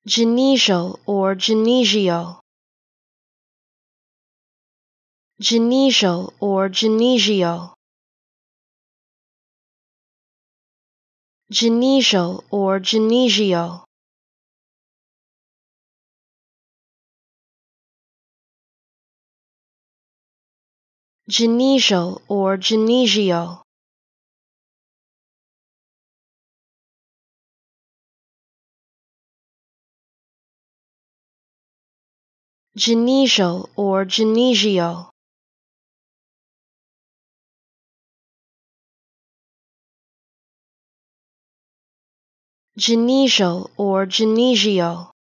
Genesial or genesial. Genesial or genesial. Genesial or genesial. Genesial or genesial. Genesial or genesial. Genesial or genesial.